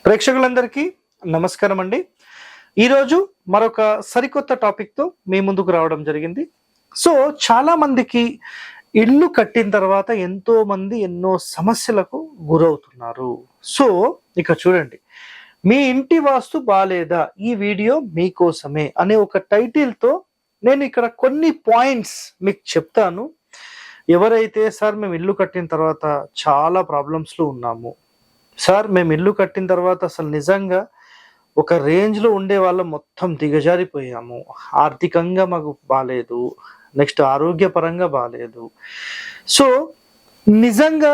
ప్రేక్షకులందరికీ నమస్కారం అండి. ఈరోజు మరొక సరికొత్త టాపిక్తో మీ ముందుకు రావడం జరిగింది. సో చాలా మందికి ఇల్లు కట్టిన తర్వాత ఎంతో మంది ఎన్నో సమస్యలకు గురవుతున్నారు. సో ఇక చూడండి, మీ ఇంటి వాస్తు బాలేదా, ఈ వీడియో మీకోసమే అనే ఒక టైటిల్తో నేను ఇక్కడ కొన్ని పాయింట్స్ మీకు చెప్తాను. ఎవరైతే సార్ మేము ఇల్లు కట్టిన తర్వాత చాలా ప్రాబ్లమ్స్లో ఉన్నాము, సార్ మేము ఇల్లు కట్టిన తర్వాత అసలు నిజంగా ఒక రేంజ్లో ఉండే వాళ్ళం మొత్తం దిగజారిపోయాము, ఆర్థికంగా మాకు బాలేదు, నెక్స్ట్ ఆరోగ్యపరంగా బాలేదు. సో నిజంగా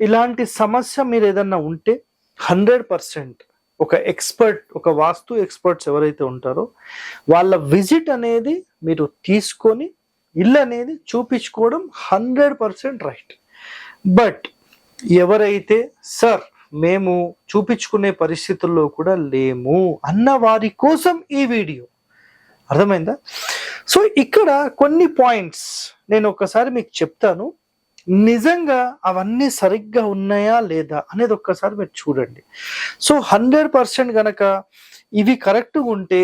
ఇలాంటి సమస్య మీరు ఏదన్నా ఉంటే 100% ఒక ఎక్స్పర్ట్, ఒక వాస్తు ఎక్స్పర్ట్స్ ఎవరైతే ఉంటారో వాళ్ళ విజిట్ అనేది మీరు తీసుకొని ఇల్లు అనేది చూపించుకోవడం 100% రైట్. బట్ ఎవరైతే సార్ మేము చూపించుకునే పరిస్థితుల్లో కూడా లేము అన్న వారి కోసం ఈ వీడియో, అర్థమైందా? సో ఇక్కడ కొన్ని పాయింట్స్ నేను ఒకసారి మీకు చెప్తాను, నిజంగా అవన్నీ సరిగ్గా ఉన్నాయా లేదా అనేది ఒక్కసారి మీరు చూడండి. సో 100% గనక ఇవి కరెక్ట్గా ఉంటే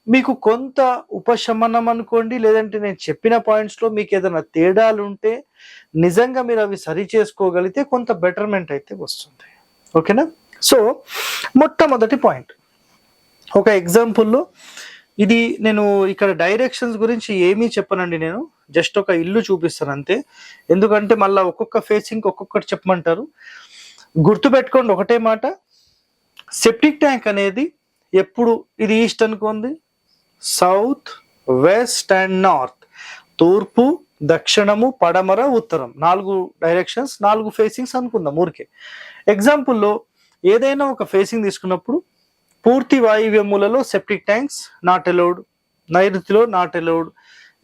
మీకు కొంత ఉపశమనం అనుకోండి, లేదంటే నేను చెప్పిన పాయింట్స్లో మీకు ఏదైనా తేడాలు ఉంటే నిజంగా మీరు అవి సరి చేసుకోగలిగితే కొంత బెటర్మెంట్ అయితే వస్తుంది. ఓకేనా? సో మొట్టమొదటి పాయింట్, ఒక ఎగ్జాంపుల్లో ఇది నేను ఇక్కడ డైరెక్షన్స్ గురించి ఏమీ చెప్పనండి, నేను జస్ట్ ఒక ఇల్లు చూపిస్తాను అంతే. ఎందుకంటే మళ్ళీ ఒక్కొక్క ఫేసింగ్ ఒక్కొక్కటి చెప్పమంటారు. గుర్తుపెట్టుకోండి ఒకటే మాట, సెప్టిక్ ట్యాంక్ అనేది ఎప్పుడు ఇది ఈస్ట్ అనుకోండి, సౌత్, వెస్ట్ అండ్ నార్త్, తూర్పు, దక్షిణము, పడమర, ఉత్తరం, 4 డైరెక్షన్స్, 4 ఫేసింగ్స్ అనుకుందాం ఊరికే. ఎగ్జాంపుల్లో ఏదైనా ఒక ఫేసింగ్ తీసుకున్నప్పుడు పూర్తి వాయువ్య మూలలో సెప్టిక్ ట్యాంక్స్ నాట్ అలౌడ్, నైరుతిలో నాట్ అలౌడ్.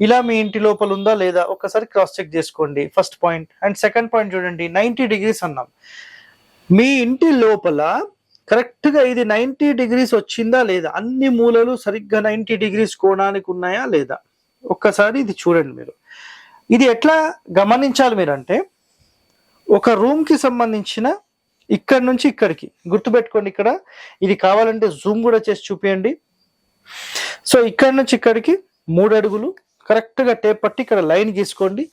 ఇలా మీ ఇంటి లోపల ఉందా లేదా ఒకసారి క్రాస్ చెక్ చేసుకోండి, first point. And second point చూడండి, 90 degrees అన్నాం. మీ ఇంటి లోపల కరెక్ట్గా ఇది 90 degrees వచ్చిందా లేదా, అన్ని మూలలు సరిగ్గా 90 degrees కోణానికి ఉన్నాయా లేదా ఒక్కసారి ఇది చూడండి మీరు. ఇది ఎట్లా గమనించాలి మీరంటే, ఒక రూమ్కి సంబంధించిన ఇక్కడ నుంచి ఇక్కడికి గుర్తుపెట్టుకోండి, ఇక్కడ ఇది కావాలంటే జూమ్ కూడా చేసి చూపించండి. సో ఇక్కడ నుంచి ఇక్కడికి 3 అడుగులు కరెక్ట్గా టేప్ పట్టి ఇక్కడ లైన్ గీసుకోండి.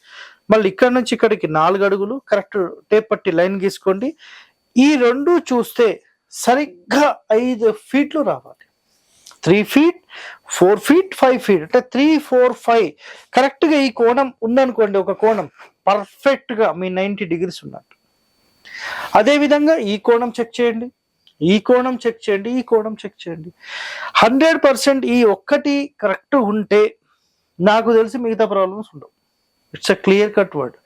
మళ్ళీ ఇక్కడ నుంచి ఇక్కడికి 4 అడుగులు కరెక్ట్ టేప్ పట్టి లైన్ గీసుకోండి. ఈ రెండు చూస్తే సరిగ్గా 5 feet రావాలి. 3 feet, 4 feet, 5 feet, అంటే 3, 4, 5 కరెక్ట్గా ఈ కోణం ఉందనుకోండి, ఒక కోణం పర్ఫెక్ట్గా మీ 90 degrees ఉన్నట్టు. అదేవిధంగా ఈ కోణం చెక్ చేయండి, ఈ కోణం చెక్ చేయండి, ఈ కోణం చెక్ చేయండి. 100% ఈ ఒక్కటి కరెక్ట్ ఉంటే నాకు తెలిసి మిగతా ప్రాబ్లమ్స్ ఉండవు. It's a clear cut word.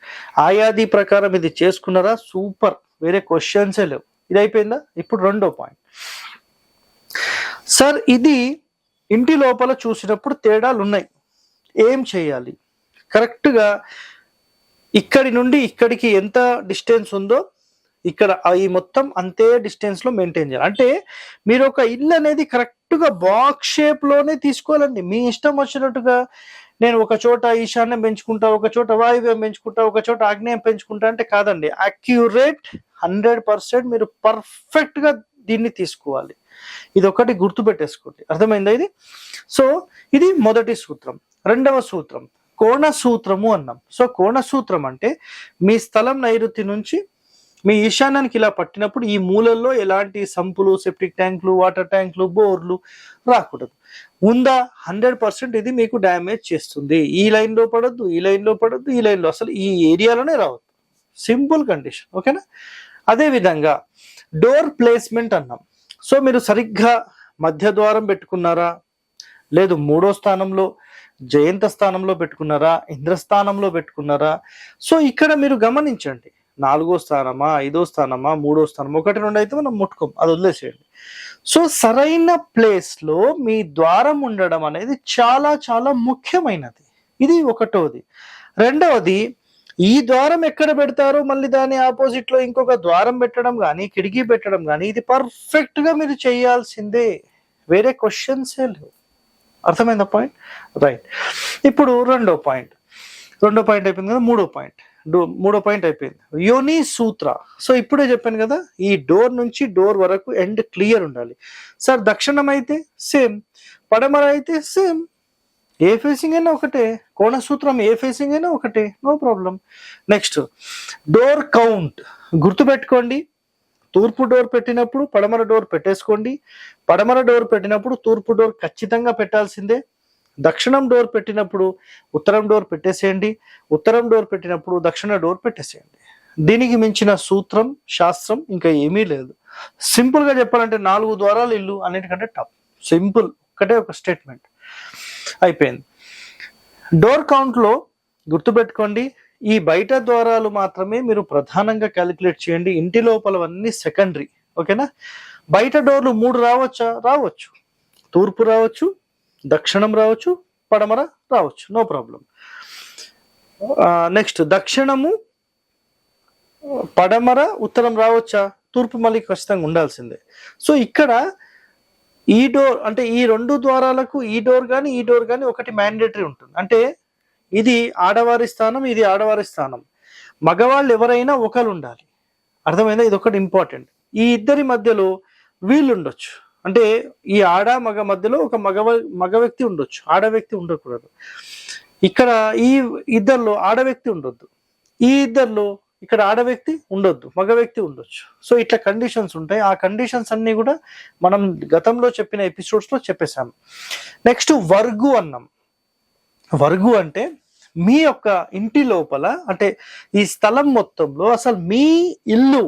ఆయాది ప్రకారం ఇది చేసుకున్నారా, సూపర్, వేరే క్వశ్చన్సే లేవు. ఇది అయిపోయిందా? ఇప్పుడు రెండో పాయింట్, సార్ ఇది ఇంటి లోపల చూసినప్పుడు తేడాలు ఉన్నాయి, ఏం చేయాలి? కరెక్ట్గా ఇక్కడి నుండి ఇక్కడికి ఎంత డిస్టెన్స్ ఉందో ఇక్కడ ఈ మొత్తం అంతే డిస్టెన్స్లో మెయింటైన్ చేయాలి. అంటే మీరు ఒక ఇల్లు అనేది కరెక్ట్గా బాక్స్ షేప్లోనే తీసుకోవాలండి. మీ ఇష్టం వచ్చినట్టుగా నేను ఒక చోట ఈశాన్యం పెంచుకుంటా, ఒక చోట వాయువ్యం పెంచుకుంటా, ఒక చోట ఆగ్నేయం పెంచుకుంటా అంటే కాదండి. అక్యురేట్ 100% మీరు పర్ఫెక్ట్గా దీన్ని తీసుకోవాలి. ఇది ఒకటి గుర్తుపెట్టేసుకోండి, అర్థమైందా ఇది? సో ఇది మొదటి సూత్రం. రెండవ సూత్రం కోణ సూత్రము అన్నాం. సో కోణ సూత్రం అంటే మీ స్థలం నైరుతి నుంచి మీ ఈశాన్యానికి ఇలా పట్టినప్పుడు ఈ మూలల్లో ఎలాంటి సంపులు, సెప్టిక్ ట్యాంకులు, వాటర్ ట్యాంకులు, బోర్లు రాకూడదు. ఉందా? 100% ఇది మీకు డ్యామేజ్ చేస్తుంది. ఈ లైన్లో పడద్దు, ఈ లైన్లో పడద్దు, ఈ లైన్లో అసలు ఈ ఏరియాలోనే రావద్దు. సింపుల్ కండిషన్, ఓకేనా? అదేవిధంగా డోర్ ప్లేస్మెంట్ అన్నాం. సో మీరు సరిగ్గా మధ్య ద్వారం పెట్టుకున్నారా, లేదు 3వ స్థానంలో జయంత స్థానంలో పెట్టుకున్నారా, ఇంద్రస్థానంలో పెట్టుకున్నారా? సో ఇక్కడ మీరు గమనించండి, 4వ స్థానమా, 5వ స్థానమా, 3వ స్థానమా, 1, 2 అయితే మనం ముట్టుకోం, అది వదిలేసేయండి. సో సరైన ప్లేస్లో మీ ద్వారం ఉండడం అనేది చాలా చాలా ముఖ్యమైనది. ఇది ఒకటోది. రెండవది, ఈ ద్వారం ఎక్కడ పెడతారో మళ్ళీ దాని ఆపోజిట్లో ఇంకొక ద్వారం పెట్టడం కానీ, కిటికీ పెట్టడం కానీ, ఇది పర్ఫెక్ట్గా మీరు చేయాల్సిందే, వేరే క్వశ్చన్సే లేవు. అర్థమైందా పాయింట్? రైట్. ఇప్పుడు రెండో పాయింట్ అయిపోయింది కదా, మూడో పాయింట్. మూడో పాయింట్ అయిపోయింది. యోని సూత్ర. సో ఇప్పుడే చెప్పాను కదా, ఈ డోర్ నుంచి డోర్ వరకు ఎండ్ క్లియర్ ఉండాలి. సార్ దక్షిణం అయితే సేమ్, పడమర అయితే సేమ్, ఏ ఫేసింగ్ అయినా ఒకటే, కోణ సూత్రం ఏ ఫేసింగ్ అయినా ఒకటే, no problem. Next door count గుర్తుపెట్టుకోండి. తూర్పు డోర్ పెట్టినప్పుడు పడమర డోర్ పెట్టేసుకోండి, పడమర డోర్ పెట్టినప్పుడు తూర్పు డోర్ ఖచ్చితంగా పెట్టాల్సిందే. దక్షిణం డోర్ పెట్టినప్పుడు ఉత్తరం డోర్ పెట్టేసేయండి, ఉత్తరం డోర్ పెట్టినప్పుడు దక్షిణ డోర్ పెట్టేసేయండి. దీనికి మించిన సూత్రం శాస్త్రం ఇంకా ఏమీ లేదు. సింపుల్ గా చెప్పాలంటే 4 ద్వారాలు ఇల్లు అన్నిటికంటే టాప్. సింపుల్, ఒకటే ఒక స్టేట్మెంట్ అయిపోయింది. డోర్ కౌంట్ లో గుర్తుపెట్టుకోండి, ఈ బయట ద్వారాలు మాత్రమే మీరు ప్రధానంగా క్యాలిక్యులేట్ చేయండి, ఇంటి లోపలవన్నీ సెకండరీ. ఓకేనా? బయట డోర్లు 3 రావచ్చా? రావచ్చు. తూర్పు రావచ్చు, దక్షిణం రావచ్చు, పడమర రావచ్చు, నో ప్రాబ్లం. నెక్స్ట్ దక్షిణము, పడమర, ఉత్తరం రావచ్చా? తూర్పు మళ్ళీ ఖచ్చితంగా ఉండాల్సిందే. సో ఇక్కడ ఈ డోర్ అంటే ఈ 2 ద్వారాలకు ఈ డోర్ కానీ ఈ డోర్ కానీ ఒకటి మ్యాండేటరీ ఉంటుంది. అంటే ఇది ఆడవారి స్థానం, ఇది ఆడవారి స్థానం. మగవాళ్ళు ఎవరైనా ఒకరు ఉండాలి. అర్థమైందా? ఇది ఒకటి ఇంపార్టెంట్. ఈ ఇద్దరి మధ్యలో వీళ్ళు ఉండొచ్చు. అంటే ఈ ఆడ మగ మధ్యలో ఒక మగ వ్యక్తి ఉండొచ్చు, ఆడ వ్యక్తి ఉండకూడదు. ఇక్కడ ఈ ఇద్దరిలో ఆడ వ్యక్తి ఉండొద్దు, ఈ ఇద్దరిలో ఇక్కడ ఆడ వ్యక్తి ఉండొద్దు, మగ వ్యక్తి ఉండొచ్చు. సో ఇట్లా కండిషన్స్ ఉంటాయి. ఆ కండిషన్స్ అన్ని కూడా మనం గతంలో చెప్పిన ఎపిసోడ్స్ లో చెప్పేశాం. నెక్స్ట్ వర్గు అన్నాం. వర్గు అంటే మీ యొక్క ఇంటి లోపల, అంటే ఈ స్థలం మొత్తంలో అసలు మీ ఇల్లు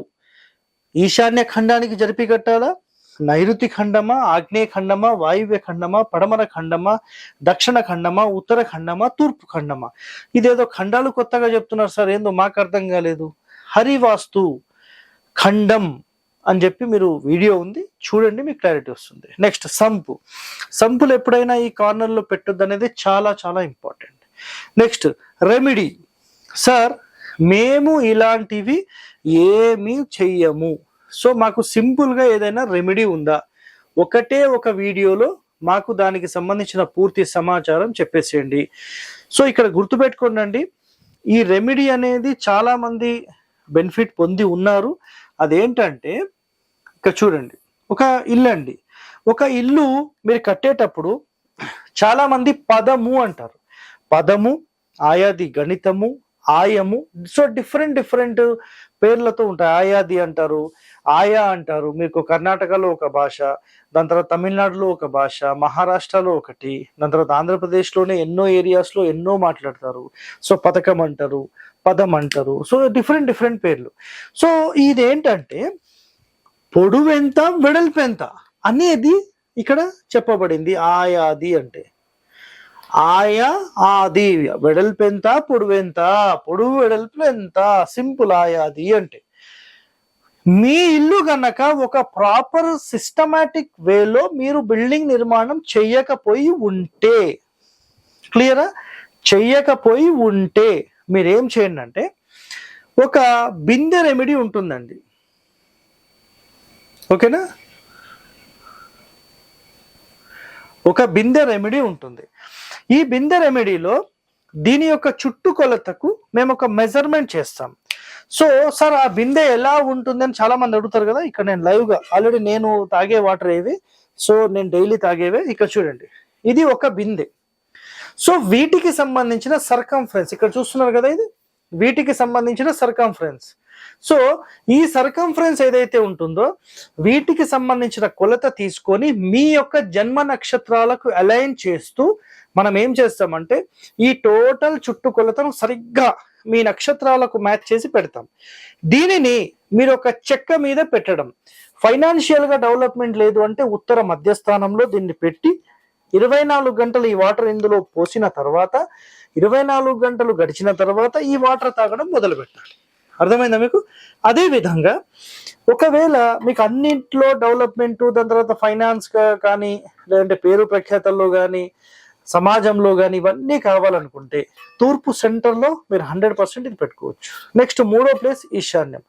ఈశాన్య ఖండానికి జరిపి కట్టాలా, నైరుతి ఖండమా, ఆగ్నేయ ఖండమా, వాయువ్య ఖండమా, పడమర ఖండమా, దక్షిణ ఖండమా, ఉత్తర ఖండమా, తూర్పు ఖండమా? ఇదేదో ఖండాలు కొత్తగా చెప్తున్నారు సార్, ఏందో మాకు అర్థం కాలేదు. హరివాస్తు ఖండం అని చెప్పి మీరు వీడియో ఉంది చూడండి, మీకు క్లారిటీ వస్తుంది. Next sump. సంపులు ఎప్పుడైనా ఈ కార్నర్లో పెట్టొద్దు అనేది చాలా చాలా ఇంపార్టెంట్. Next remedy. సార్ మేము ఇలాంటివి ఏమీ చెయ్యము, సో మాకు సింపుల్గా ఏదైనా రెమెడీ ఉందా? ఒకటే ఒక వీడియోలో మాకు దానికి సంబంధించిన పూర్తి సమాచారం చెప్పేసేయండి. సో ఇక్కడ గుర్తుపెట్టుకోండి, ఈ రెమెడీ అనేది చాలా మంది బెనిఫిట్ పొంది ఉన్నారు. అదేంటంటే ఇక్కడ చూడండి, ఒక ఇల్లు అండి, ఒక ఇల్లు మీరు కట్టేటప్పుడు చాలా మంది పదము అంటారు. పదము, ఆయాది గణితము, ఆయము, సో డిఫరెంట్ పేర్లతో ఉంటాయి. ఆయాది అంటారు, ఆయా అంటారు. మీకు కర్ణాటకలో ఒక భాష, దాని తర్వాత తమిళనాడులో ఒక భాష, మహారాష్ట్రలో ఒకటి, దాని తర్వాత ఆంధ్రప్రదేశ్లోనే ఎన్నో ఏరియాస్లో ఎన్నో మాట్లాడతారు. సో పథకం అంటారు, పదం అంటారు, సో డిఫరెంట్ పేర్లు. సో ఇదేంటంటే పొడవెంత వెడల్పెంత అనేది ఇక్కడ చెప్పబడింది. ఆయాది అంటే ఆయా ఆది, వెడల్పెంత పొడవెంత, పొడవు వెడల్పు ఎంత, సింపుల్ ఆయాది అంటే. మీ ఇల్లు గనక ఒక ప్రాపర్ సిస్టమాటిక్ వేలో మీరు బిల్డింగ్ నిర్మాణం చెయ్యకపోయి ఉంటే, క్లియరా? చెయ్యకపోయి ఉంటే మీరేం చేయండి అంటే, ఒక బిందె రెమెడీ ఉంటుందండి. ఓకేనా? ఒక బిందె రెమెడీ ఉంటుంది. ఈ బిందె రెమెడీలో దీని యొక్క చుట్టుకొలతకు మేము ఒక మెజర్మెంట్ చేస్తాం. సో సార్ ఆ బిందె ఎలా ఉంటుంది అని చాలా మంది అడుగుతారు కదా. ఇక్కడ నేను లైవ్ గా ఆల్రెడీ నేను తాగే వాటర్ ఏవి, సో నేను డైలీ తాగేవే. ఇక్కడ చూడండి, ఇది ఒక బిందె. సో వీటికి సంబంధించిన సర్కంఫరెన్స్ ఇక్కడ చూస్తున్నారు కదా, ఇది వీటికి సంబంధించిన సర్కంఫరెన్స్. సో ఈ సర్కంఫరెన్స్ ఏదైతే ఉంటుందో వీటికి సంబంధించిన కొలత తీసుకొని మీ యొక్క జన్మ నక్షత్రాలకు అలైన్ చేస్తూ మనం ఏం చేస్తామంటే ఈ టోటల్ చుట్టుకొలతను సరిగ్గా మీ నక్షత్రాలకు మ్యాచ్ చేసి పెడతాం. దీనిని మీరు ఒక చెక్క మీద పెట్టడం. ఫైనాన్షియల్ గా డెవలప్మెంట్ లేదు అంటే ఉత్తర మధ్యస్థానంలో దీన్ని పెట్టి 24 గంటలు ఈ వాటర్ ఇందులో పోసిన తర్వాత 24 గంటలు గడిచిన తర్వాత ఈ వాటర్ తాగడం మొదలు పెట్టాలి. అర్థమైందా మీకు? అదే విధంగా ఒకవేళ మీకు అన్నింటిలో డెవలప్మెంట్, దాని తర్వాత ఫైనాన్స్ కానీ లేదంటే పేరు ప్రఖ్యాతల్లో కానీ సమాజంలో కానీ ఇవన్నీ కావాలనుకుంటే తూర్పు సెంటర్లో మీరు 100% ఇది పెట్టుకోవచ్చు. నెక్స్ట్ 3వ ప్లేస్ ఈశాన్యం.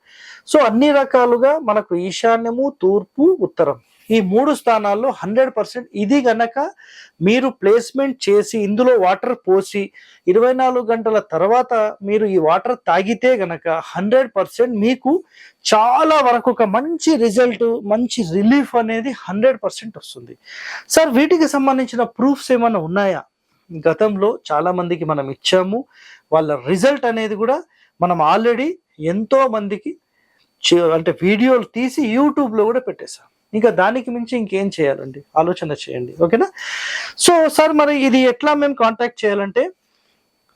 సో అన్ని రకాలుగా మనకు ఈశాన్యము, తూర్పు, ఉత్తరం ఈ 3 స్థానాల్లో 100% ఇది గనక మీరు ప్లేస్మెంట్ చేసి ఇందులో వాటర్ పోసి 24 గంటల తర్వాత మీరు ఈ వాటర్ తాగితే గనక 100% మీకు చాలా వరకు ఒక మంచి రిజల్ట్, మంచి రిలీఫ్ అనేది 100% వస్తుంది. సార్ వీటికి సంబంధించిన ప్రూఫ్స్ ఏమైనా ఉన్నాయా? గతంలో చాలా మందికి మనం ఇచ్చాము. వాళ్ళ రిజల్ట్ అనేది కూడా మనం ఆల్రెడీ ఎంతో మందికి అంటే వీడియోలు తీసి యూట్యూబ్లో కూడా పెట్టేశాం. ఇంకా దానికి మించి ఇంకేం చేయాలండి? ఆలోచన చేయండి. ఓకేనా? సో సార్ మరి ఇది ఎట్లా మేము కాంటాక్ట్ చేయాలంటే,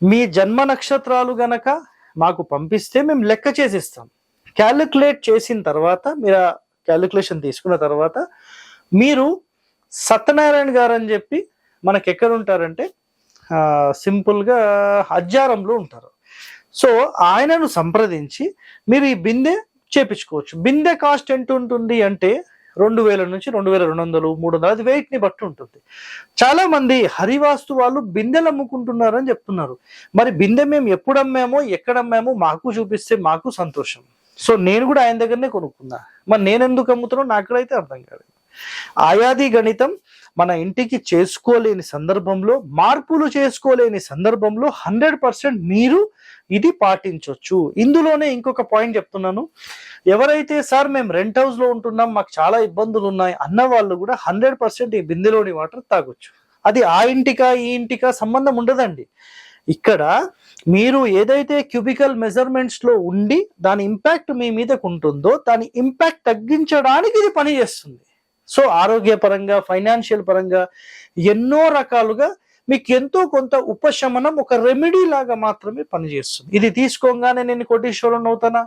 మీ జన్మ నక్షత్రాలు గనక మాకు పంపిస్తే మేము లెక్క చేసిస్తాం. క్యాలిక్యులేట్ చేసిన తర్వాత మీరు క్యాలిక్యులేషన్ తీసుకున్న తర్వాత మీరు సత్యనారాయణ గారు అని చెప్పి మనకి ఎక్కడ ఉంటారంటే సింపుల్గా హజ్జారంలో ఉంటారు. సో ఆయనను సంప్రదించి మీరు ఈ బిందె చేపించుకోవచ్చు. బిందె కాస్ట్ ఎంత ఉంటుంది అంటే 2000 నుంచి 2200, 300, అది వెయిట్ ని బట్టి ఉంటుంది. చాలా మంది హరివాస్తు వాళ్ళు బిందెలు అమ్ముకుంటున్నారు అని చెప్తున్నారు. మరి బిందె మేము ఎప్పుడు అమ్మామో, ఎక్కడ అమ్మామో మాకు చూపిస్తే మాకు సంతోషం. సో నేను కూడా ఆయన దగ్గరనే కొనుక్కున్నా. మరి నేను ఎందుకు అమ్ముతున్నా నాకైతే అర్థం కాదు. ఆయాది గణితం మన ఇంటికి చేసుకోలేని సందర్భంలో, మార్పులు చేసుకోలేని సందర్భంలో 100% మీరు ఇది పాటించవచ్చు. ఇందులోనే ఇంకొక పాయింట్ చెప్తున్నాను. ఎవరైతే సార్ మేము రెంట్ హౌస్ లో ఉంటున్నాం, మాకు చాలా ఇబ్బందులు ఉన్నాయి అన్న వాళ్ళు కూడా 100% ఈ బిందెలోని వాటర్ తాగొచ్చు. అది ఆ ఇంటికా ఈ ఇంటికా సంబంధం ఉండదండి. ఇక్కడ మీరు ఏదైతే క్యూబికల్ మెజర్మెంట్స్ లో ఉండి దాని ఇంపాక్ట్ మీ మీదకు ఉంటుందో దాని ఇంపాక్ట్ తగ్గించడానికి ఇది పనిచేస్తుంది. సో ఆరోగ్యపరంగా, ఫైనాన్షియల్ పరంగా ఎన్నో రకాలుగా మీకు ఎంతో కొంత ఉపశమనం, ఒక రెమెడీ లాగా మాత్రమే పనిచేస్తుంది. ఇది తీసుకోగానే నేను కోటీశ్వరుని అవుతానా?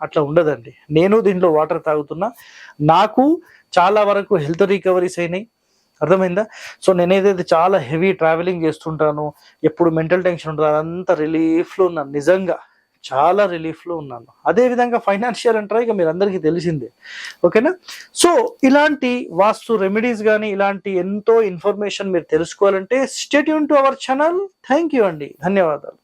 అట్లా ఉండదండి. నేను దీంట్లో వాటర్ తాగుతున్నా, నాకు చాలా వరకు హెల్త్ రికవరీస్ అయినాయి. అర్థమైందా? సో నేనేదైతే చాలా హెవీ ట్రావెలింగ్ చేస్తుంటాను, ఎప్పుడు మెంటల్ టెన్షన్ ఉంటుంది, అదంతా రిలీఫ్లో ఉన్నాను. నిజంగా చాలా రిలీఫ్లో ఉన్నాను. అదేవిధంగా ఫైనాన్షియల్ అంటారా, ఇక మీరు అందరికీ తెలిసిందే. ఓకేనా? సో ఇలాంటి వాస్తు రెమెడీస్ కానీ ఇలాంటి ఎంతో ఇన్ఫర్మేషన్ మీరు తెలుసుకోవాలంటే stay tune to our channel. Thank you అండి. ధన్యవాదాలు.